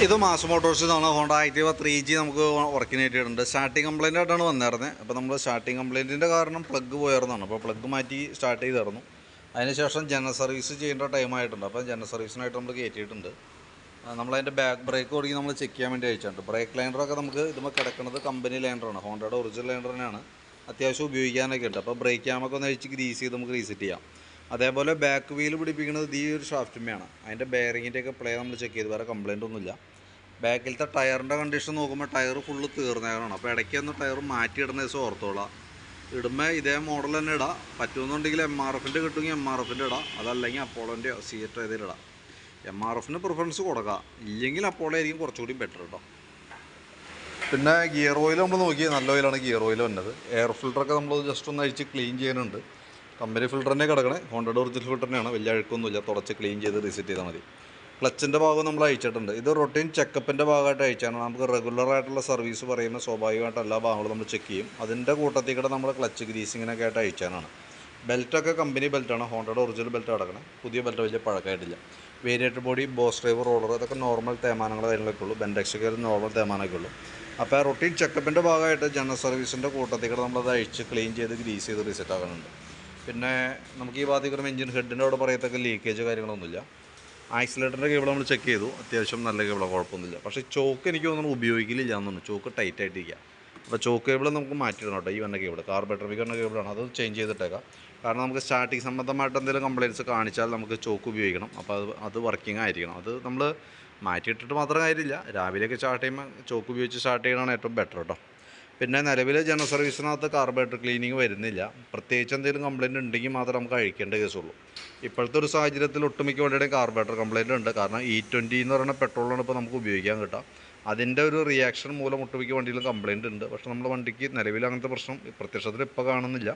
ഇത് മാസ് മോട്ടോഴ്സിൽ നിന്നാണ് Honda Activa 3G നമുക്ക് വർക്കിന് ആയിട്ടുണ്ട്. സ്റ്റാർട്ടിങ് കംപ്ലയിൻ്റ് ആയിട്ടാണ് വന്നിരുന്നത്. അപ്പോൾ നമ്മൾ സ്റ്റാർട്ടിങ് കംപ്ലയിൻറ്റിൻ്റെ കാരണം പ്ലഗ് പോയിരുന്നതാണ്. അപ്പോൾ പ്ലഗ് മാറ്റി സ്റ്റാർട്ട് ചെയ്തിരുന്നു. അതിനുശേഷം ജനറൽ സർവീസ് ചെയ്യേണ്ട ടൈമായിട്ടുണ്ട്. അപ്പോൾ ജനറൽ സർവീസിനായിട്ട് നമ്മൾ കയറ്റിയിട്ടുണ്ട്. നമ്മളതിൻ്റെ ബാക്ക് ബ്രേക്ക് തുടങ്ങി നമ്മൾ ചെക്ക് ചെയ്യാൻ വേണ്ടി അയച്ചിട്ടുണ്ട്. ബ്രേക്ക് ലൈനറൊക്കെ നമുക്ക് ഇതുമ്പോൾ കിടക്കുന്നത് കമ്പനി ലൈനറാണ്, ഹോണ്ടയുടെ ഒറിജിനൽ ലൈനർ തന്നെയാണ്. അത്യാവശ്യം ഉപയോഗിക്കാനൊക്കെ ഉണ്ട്. അപ്പോൾ ബ്രേക്ക് ക്യാമൊക്കെ ഒന്ന് അഴിച്ച് ഗ്രീസ് ചെയ്ത് നമുക്ക് റീസെറ്റ് ചെയ്യാം. അതേപോലെ ബാക്ക് വീൽ പിടിപ്പിക്കുന്നത് ഈ ഒരു ഷാഫ്റ്റുമ്മയാണ്. അതിൻ്റെ ബെയറിങ്ങിൻ്റെയൊക്കെ പ്ലേ നമ്മൾ ചെക്ക് ചെയ്ത് വേറെ കംപ്ലയിൻ്റ് ഒന്നുമില്ല. ബാക്കിലത്തെ ടയറിൻ്റെ കണ്ടീഷൻ നോക്കുമ്പോൾ ടയർ ഫുള്ള് തീർന്നേക്കണം. അപ്പോൾ ഇടയ്ക്ക് ഒന്ന് ടയർ മാറ്റിയിടുന്ന ദിവസം ഓർത്തോളാം. ഇടുമ്പോൾ ഇതേ മോഡൽ തന്നെ ഇടാം. പറ്റുമെന്നുണ്ടെങ്കിൽ MRFൻ്റെ കിട്ടുമെങ്കിൽ MRFൻ്റെ ഇടാം, അതല്ലെങ്കിൽ അപ്പോളോൻ്റെയോ സിയറ്റോ ഏതെങ്കിലും ഇടാം. MRFന് പ്രിഫറൻസ് കൊടുക്കാം, ഇല്ലെങ്കിൽ അപ്പോളോ ആയിരിക്കും കുറച്ചുകൂടി ബെറ്റർ കേട്ടോ. പിന്നെ ഗിയർ ഓയിൽ നമ്മൾ നോക്കി നല്ല ഓയിലാണ് ഗിയർ ഓയിൽ വന്നത്. എയർ ഫിൽറ്ററൊക്കെ നമ്മൾ ജസ്റ്റ് ഒന്ന് അഴിച്ച് ക്ലീൻ ചെയ്യാനുണ്ട്. കമ്പനി ഫിൽറ്റർ തന്നെ കിടക്കണേ, ഹോണ്ടയുടെ ഒറിജിനൽ ഫിൽറ്റർ തന്നെയാണ്. വലിയ അഴുക്കൊന്നുമില്ല, തുടച്ച് ക്ലീൻ ചെയ്ത് റീസെറ്റ് ചെയ്താൽ മതി. ക്ലച്ചിൻ്റെ ഭാഗം നമ്മൾ അയച്ചിട്ടുണ്ട്. ഇത് റൊട്ടീൻ ചെക്കപ്പിൻ്റെ ഭാഗമായിട്ട് അയച്ചാണ്. നമുക്ക് റെഗുലറായിട്ടുള്ള സർവീസ് പറയുമ്പോൾ സ്വാഭാവികമായിട്ട് എല്ലാ ഭാഗങ്ങളും നമ്മൾ ചെക്ക് ചെയ്യും. അതിൻ്റെ കൂട്ടത്തിൽ കൂടെ നമ്മൾ ക്ലച്ച് ഗ്രീസിങ്ങിനൊക്കെ ആയിട്ട് അയച്ചാനാണ്. ബെൽറ്റൊക്കെ കമ്പനി ബെൽറ്റാണ്, ഹോണ്ടയുടെ ഒറിജിനൽ ബെൽറ്റ് കിടക്കണേ. പുതിയ ബെൽറ്റ് വലിയ പഴക്കമായിട്ടില്ല. Variator body, boss driver, roller, അതൊക്കെ നോർമൽ തേമാനങ്ങൾ കാര്യങ്ങളൊക്കെ ഉള്ളൂ. ബെൻഡെക്സൊക്കെ നോർമൽ തേമാനമൊക്കെ ഉള്ളൂ. അപ്പോൾ ആ റൊട്ടീൻ ചെക്കപ്പിൻ്റെ ഭാഗമായിട്ട് ജനറൽ സർവീസിൻ്റെ കൂട്ടത്തിൽ കൂടെ നമ്മളത് അഴിച്ച് ക്ലീൻ ചെയ്ത് ഗ്രീസ് ചെയ്ത് റീസെറ്റ് ആകുന്നുണ്ട്. പിന്നെ നമുക്ക് ഈ ഭാഗത്തേക്ക് എഞ്ചിൻ ഹെഡിൻ്റെ അവിടെ പറയത്തക്ക ലീക്കേജ് കാര്യങ്ങളൊന്നുമില്ല. ആക്സിലേറ്ററിൻ്റെ കേബിൾ നമ്മൾ ചെക്ക് ചെയ്തു, അത്യാവശ്യം നല്ല കേബിളാണ്, കുഴപ്പമൊന്നുമില്ല. പക്ഷേ ചോക്ക് എനിക്ക് തോന്നുന്നു ഉപയോഗിക്കില്ല എന്നുണ്ട്. ചോക്ക് ടൈറ്റ് ആയിട്ടിരിക്കുക. അപ്പോൾ ചോക്ക് കേബിൾ നമുക്ക് മാറ്റിയിടണം കേട്ടോ. ഈ വന്ന കേബിൾ കാർബറേറ്ററിലേക്ക് വന്ന കേബിളാണ്, അത് ചേഞ്ച് ചെയ്തിട്ടേക്കാം. കാരണം നമുക്ക് സ്റ്റാർട്ടിങ് സംബന്ധമായിട്ട് എന്തെങ്കിലും കംപ്ലയിൻറ്റ്സ് കാണിച്ചാൽ നമുക്ക് ചോക്ക് ഉപയോഗിക്കണം. അപ്പോൾ അത് വർക്കിംഗ് ആയിരിക്കണം. അത് നമ്മൾ മാറ്റിയിട്ടിട്ട് മാത്രം കാര്യമില്ല. രാവിലെയൊക്കെ സ്റ്റാർട്ട് ചെയ്യുമ്പോൾ ചോക്ക് ഉപയോഗിച്ച് സ്റ്റാർട്ട് ചെയ്യണതാണ് ഏറ്റവും ബെറ്റർ കേട്ടോ. പിന്നെ നിലവിൽ ജനറൽ സർവീസിനകത്ത് കാർബറേറ്റർ ക്ലീനിങ് വരുന്നില്ല. പ്രത്യേകിച്ച് എന്തെങ്കിലും കംപ്ലയിൻറ്റ് ഉണ്ടെങ്കിൽ മാത്രം നമുക്ക് അഴിക്കേണ്ട കേസുള്ളൂ. ഇപ്പോഴത്തെ ഒരു സാഹചര്യത്തിൽ ഒട്ടുമിക്ക വണ്ടിയുടെയും കാർബറേറ്റർ കംപ്ലയിൻ്റ് ഉണ്ട്. കാരണം E20 എന്ന് പറയുന്ന പെട്രോളാണ് ഇപ്പോൾ നമുക്ക് ഉപയോഗിക്കാൻ കിട്ടുക. അതിൻ്റെ ഒരു റിയാക്ഷൻ മൂലം ഒട്ടുമിക്ക വണ്ടിയിലും കംപ്ലയിൻ്റ് ഉണ്ട്. പക്ഷേ നമ്മുടെ വണ്ടിക്ക് നിലവിൽ അങ്ങനത്തെ പ്രശ്നം പ്രത്യക്ഷത്തിൽ ഇപ്പോൾ കാണുന്നില്ല.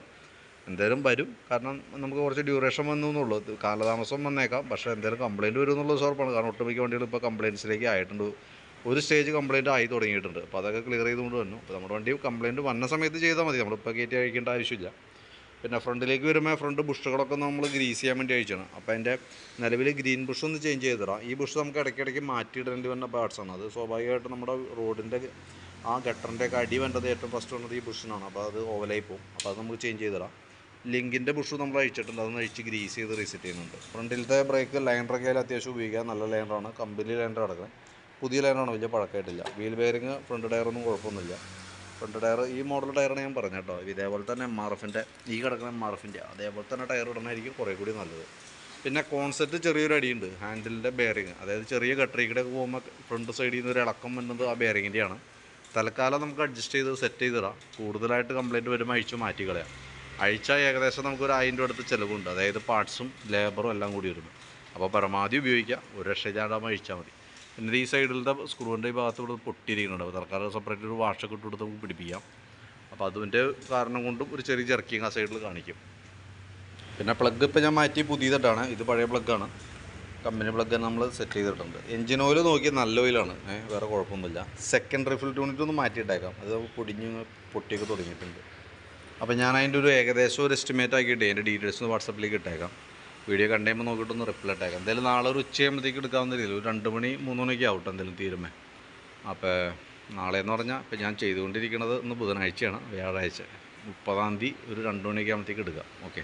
എന്തായാലും വരും, കാരണം നമുക്ക് കുറച്ച് ഡ്യൂറേഷൻ വന്നു എന്നുള്ളൂ. കാലതാമസം വന്നേക്കാം, പക്ഷേ എന്തായാലും കംപ്ലയിൻറ്റ് വരും എന്നുള്ളത് ഉറപ്പാണ്. കാരണം ഒട്ടുമിക്ക വണ്ടികൾ ഇപ്പോൾ കംപ്ലയിൻറ്റ്സിലേക്ക് ആയിട്ടുണ്ട്. ഒരു സ്റ്റേജ് കംപ്ലയിൻ്റ് ആയി തുടങ്ങിയിട്ടുണ്ട്. അപ്പോൾ അതൊക്കെ ക്ലിയർ ചെയ്തുകൊണ്ട് വന്നു. അപ്പോൾ നമ്മുടെ വണ്ടി കംപ്ലയിൻറ്റ് വന്ന സമയത്ത് ചെയ്താൽ മതി, നമ്മളിപ്പോൾ കയറ്റി അഴിക്കേണ്ട ആവശ്യമില്ല. പിന്നെ ഫ്രണ്ടിലേക്ക് വരുമ്പോൾ ഫ്രണ്ട് ബുഷുകളൊക്കെ നമ്മൾ ഗ്രീസ് ചെയ്യാൻ വേണ്ടി അയച്ചാണ്. അപ്പോൾ അതിൻ്റെ നിലവിൽ ഗ്രീൻ ബുഷ് ഒന്ന് ചേഞ്ച് ചെയ്തിടാം. ഈ ബുഷ് നമുക്ക് ഇടയ്ക്കിടയ്ക്ക് മാറ്റിയിടേണ്ടി വന്ന പാർട്സാണ്. അത് സ്വാഭാവികമായിട്ട് നമ്മുടെ റോഡിൻ്റെ ആ ഗട്ടറിൻ്റെയൊക്കെ അടി വേണ്ടത് ഏറ്റവും ഫസ്റ്റ് വന്നത് ഈ ബുഷിനാണ്. അപ്പോൾ അത് ഓവലായി പോകും. അപ്പോൾ അത് നമുക്ക് ചേഞ്ച് ചെയ്തിടാം. ലിങ്കിൻ്റെ ബുഷ് നമ്മൾ അഴിച്ചിട്ടുണ്ട്, അതൊന്ന് അഴിച്ച് ഗ്രീസ് ചെയ്ത് റീസെറ്റ് ചെയ്യുന്നുണ്ട്. ഫ്രണ്ടിലത്തെ ബ്രേക്ക് ലൈനറൊക്കെ ആയാലും അത്യാവശ്യം ഉപയോഗിക്കാം, നല്ല ലൈനറാണ്. കമ്പനി ലൈനർ കിടക്കുന്നത്, പുതിയ ലൈനറാണ്, വലിയ പഴക്കമായിട്ടില്ല. വീൽ ബെയറിങ് ഫ്രണ്ട് ടയറൊന്നും കുഴപ്പമൊന്നുമില്ല. ഫ്രണ്ട് ടയർ ഈ മോഡൽ ടയറാണ് ഞാൻ പറഞ്ഞത് കേട്ടോ. ഇതേപോലെ തന്നെ MRFൻ്റെ ഈ കിടക്കുന്ന MRFൻ്റെ അതേപോലെ തന്നെ ടയർ ഇടണമായിരിക്കും കുറേ കൂടി നല്ലത്. പിന്നെ കോൺസെപ്റ്റ് ചെറിയൊരു അടിയുണ്ട്, ഹാൻഡിലിൻ്റെ ബെയറിങ്, അതായത് ചെറിയ ഗട്ടറിക്കൂടെയൊക്കെ പോകുമ്പോൾ ഫ്രണ്ട് സൈഡിൽ നിന്ന് ഒരു ഇളക്കം വരുന്നത് ആ ബെയറിങ്ങിൻ്റെയാണ്. തൽക്കാലം നമുക്ക് അഡ്ജസ്റ്റ് ചെയ്ത് സെറ്റ് ചെയ്തിടാം. കൂടുതലായിട്ട് കംപ്ലയിൻറ്റ് വരുമ്പോൾ അഴിച്ച് മാറ്റി കളയാം. അഴിച്ചാൽ ഏകദേശം നമുക്കൊരു 1000 രൂപ അടുത്ത് ചിലവുണ്ട്, അതായത് പാർട്സും ലേബറും എല്ലാം കൂടി വരുന്നു. അപ്പോൾ പരമാവധി ഉപയോഗിക്കുക, ഒരു രക്ഷയില്ലാണ്ടാകുമ്പോൾ അഴിച്ചാൽ മതി. പിന്നെ ഈ സൈഡിലത്തെ സ്ക്രൂവിൻ്റെ ഈ ഭാഗത്ത് കൂടെ പൊട്ടിയിരിക്കുന്നുണ്ട്. അപ്പോൾ തൽക്കാലം സെപ്പറേറ്റ് ഒരു വാഷൊക്കെ ഇട്ട് കൊടുത്ത് നമുക്ക് പിടിപ്പിക്കാം. അപ്പോൾ അതിൻ്റെ കാരണം കൊണ്ടും ഒരു ചെറിയ ജർക്കിങ് ആ സൈഡിൽ കാണിക്കും. പിന്നെ പ്ലഗ് ഇപ്പോൾ ഞാൻ മാറ്റി പുതിയതായിട്ടാണ്, ഇത് പഴയ പ്ലഗ്ഗാണ്. കമ്പനി പ്ലഗ് നമ്മൾ സെറ്റ് ചെയ്തിട്ടുണ്ട്. എഞ്ചിൻ ഓയിൽ നോക്കി നല്ല ഓയിലാണ്, വേറെ കുഴപ്പമൊന്നുമില്ല. സെക്കൻഡറി ഫിൽറ്റർ യൂണിറ്റ് ഒന്ന് മാറ്റിയിട്ടേക്കാം, അത് പൊടിഞ്ഞ് പൊട്ടിയൊക്കെ തുടങ്ങിയിട്ടുണ്ട്. അപ്പോൾ ഞാൻ അതിൻ്റെ ഒരു ഏകദേശം ഒരു എസ്റ്റിമേറ്റ് ആക്കിയിട്ട് അതിൻ്റെ ഡീറ്റെയിൽസ് വാട്സപ്പിലേക്ക് ഇട്ടേക്കാം. വീഡിയോ കണ്ടുമ്പോൾ നോക്കിയിട്ടൊന്ന് റിപ്ലൈ ഇട്ടേക്കാം. എന്തായാലും നാളെ ഒരു ഉച്ചയാകുമ്പോഴത്തേക്ക് എടുക്കാവുന്ന രീതിയിൽ ഒരു 2 മണി 3 മണിയൊക്കെ ആവട്ടെ എന്തായാലും തീരുമേ. അപ്പോൾ നാളെ എന്ന് പറഞ്ഞാൽ ഇപ്പോൾ ഞാൻ ചെയ്തുകൊണ്ടിരിക്കുന്നത് ഇന്ന് ബുധനാഴ്ചയാണ്, വ്യാഴാഴ്ച 30-ാം തീയതി ഒരു 2 മണിയൊക്കെ ആകുമ്പോഴത്തേക്ക് എടുക്കാം. ഓക്കെ.